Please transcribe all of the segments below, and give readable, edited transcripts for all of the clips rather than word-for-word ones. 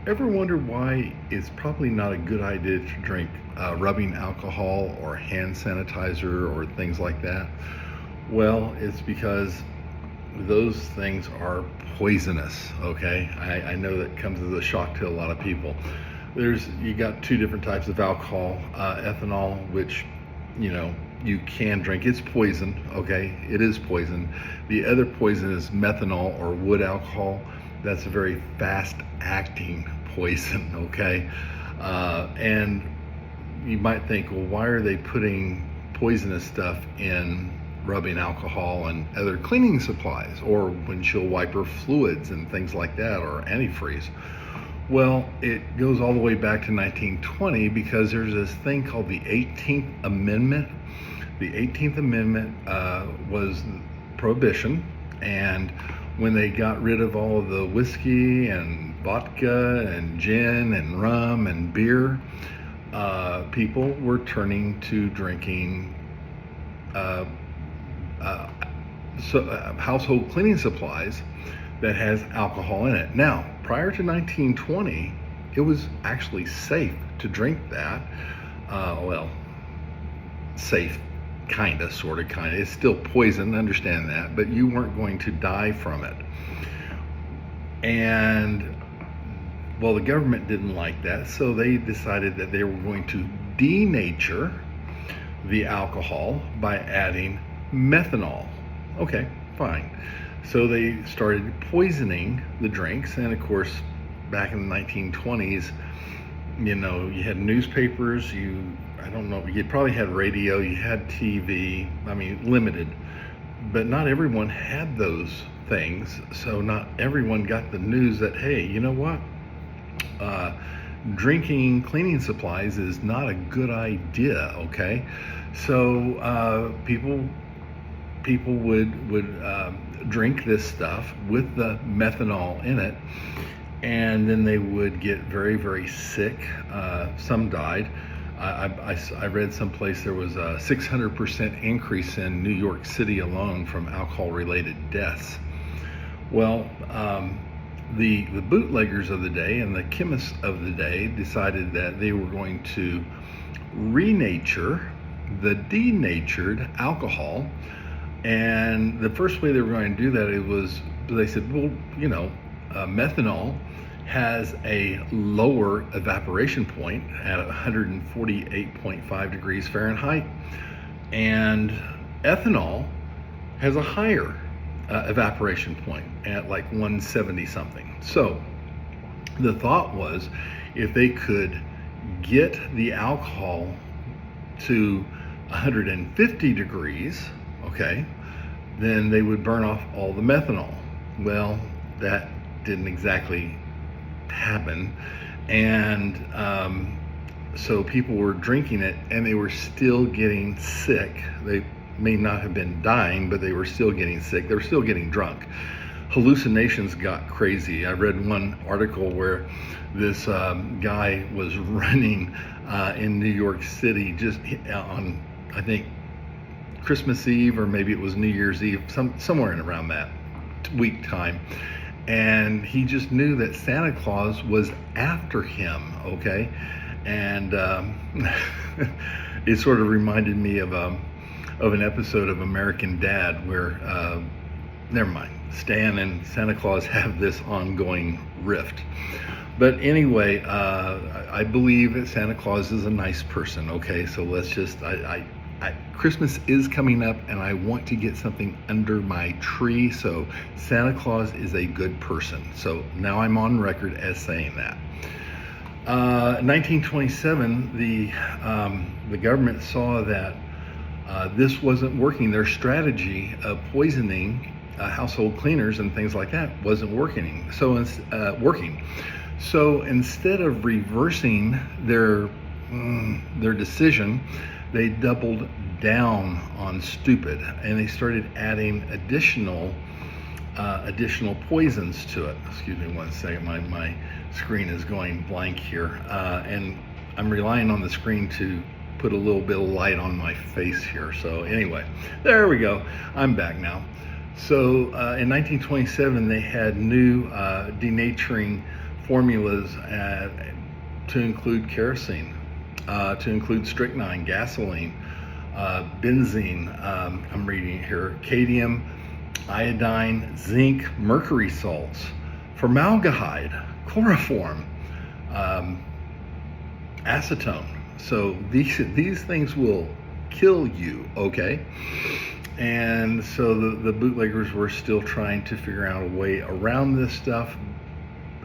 Ever wonder why it's probably not a good idea to drink rubbing alcohol or hand sanitizer or things like that? Well, it's because those things are poisonous, okay? I know that comes as a shock to a lot of people. You got two different types of alcohol, ethanol, which, you can drink. It's poison, okay? It is poison. The other poison is methanol or wood alcohol. That's a very fast acting poison, okay? And you might think, well, why are they putting poisonous stuff in rubbing alcohol and other cleaning supplies or windshield wiper fluids and things like that, or antifreeze? Well, it goes all the way back to 1920 because there's this thing called the 18th Amendment. The 18th Amendment was prohibition, and when they got rid of all of the whiskey and vodka and gin and rum and beer, people were turning to drinking uh, household cleaning supplies that has alcohol in it. Now, prior to 1920, it was actually safe to drink that. Well, safe, sort of. It's still poison, understand that, but you weren't going to die from it. And, well, the government didn't like that, so they decided that they were going to denature the alcohol by adding methanol. Okay, fine. So they started poisoning the drinks, and of course, back in the 1920s, you had newspapers, I don't know, you probably had radio, you had TV, limited, but not everyone had those things, so not everyone got the news that, hey, you know what? Drinking cleaning supplies is not a good idea, okay? So people would drink this stuff with the methanol in it, and then they would get very, very sick. Some died. I read someplace there was a 600% increase in New York City alone from alcohol-related deaths. Well, the bootleggers of the day and the chemists of the day decided that they were going to renature the denatured alcohol. And the first way they were going to do that, they said, well, methanol has a lower evaporation point at 148.5 degrees Fahrenheit, and ethanol has a higher evaporation point at like 170 something. So the thought was, if they could get the alcohol to 150 degrees, okay, then they would burn off all the methanol. Well, that didn't exactly happen, and so people were drinking it and they were still getting sick. They may not have been dying, but they were still getting sick. They were still getting drunk. Hallucinations got crazy. I read one article where this guy was running in New York City just on, I think, Christmas Eve, or maybe it was New Year's Eve, somewhere in around that week time. And he just knew that Santa Claus was after him, okay? And it sort of reminded me of an episode of American Dad where, never mind, Stan and Santa Claus have this ongoing rift. But anyway, I believe that Santa Claus is a nice person, okay? So let's just, Christmas is coming up and I want to get something under my tree, so Santa Claus is a good person. So now I'm on record as saying that. 1927, the government saw that this wasn't working. Their strategy of poisoning household cleaners and things like that wasn't working. So instead of reversing their decision, they doubled down on stupid, and they started adding additional poisons to it. Excuse me one second, my screen is going blank here, and I'm relying on the screen to put a little bit of light on my face here. So anyway, there we go. I'm back now. So in 1927, they had new denaturing formulas to include kerosene, to include strychnine, gasoline, benzene, I'm reading it here, cadmium, iodine, zinc, mercury salts, formaldehyde, chloroform, acetone. So these things will kill you, okay? And so the bootleggers were still trying to figure out a way around this stuff.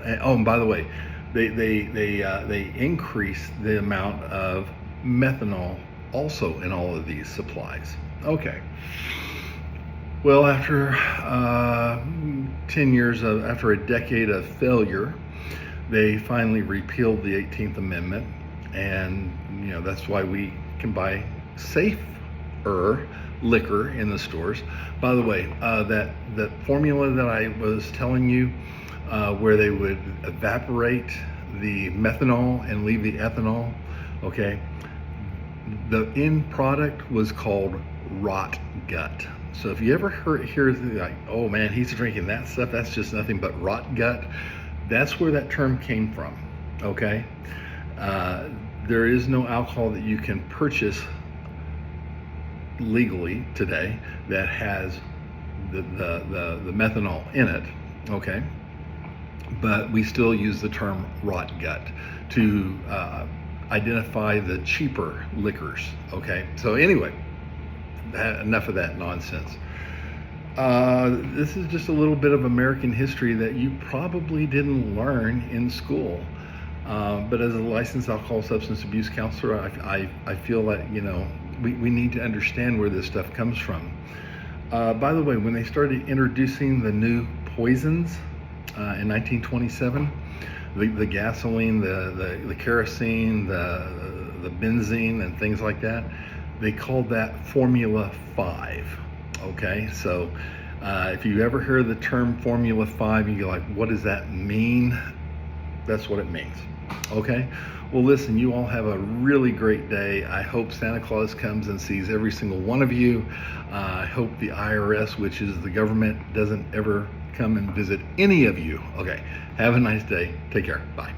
And by the way, they increased the amount of methanol also in all of these supplies. Okay. Well, after 10 years after a decade of failure, they finally repealed the 18th Amendment, and that's why we can buy safer liquor in the stores. By the way, that formula that I was telling you, where they would evaporate the methanol and leave the ethanol, okay, the end product was called rot gut. So if you ever hear like, oh man, he's drinking that stuff, that's just nothing but rot gut, that's where that term came from, okay? There is no alcohol that you can purchase legally today that has the methanol in it, okay? But we still use the term rot gut to identify the cheaper liquors, okay? So anyway, enough of that nonsense. This is just a little bit of American history that you probably didn't learn in school. But as a licensed alcohol substance abuse counselor, I feel like, we need to understand where this stuff comes from. By the way, when they started introducing the new poisons in 1927, the gasoline, the kerosene, the benzene, and things like that, they called that Formula 5. Okay, so if you ever hear the term Formula 5, you go like, what does that mean? That's what it means. Okay, well listen, you all have a really great day. I hope Santa Claus comes and sees every single one of you. I hope the IRS, which is the government, doesn't ever come and visit any of you. Okay, have a nice day. Take care. Bye.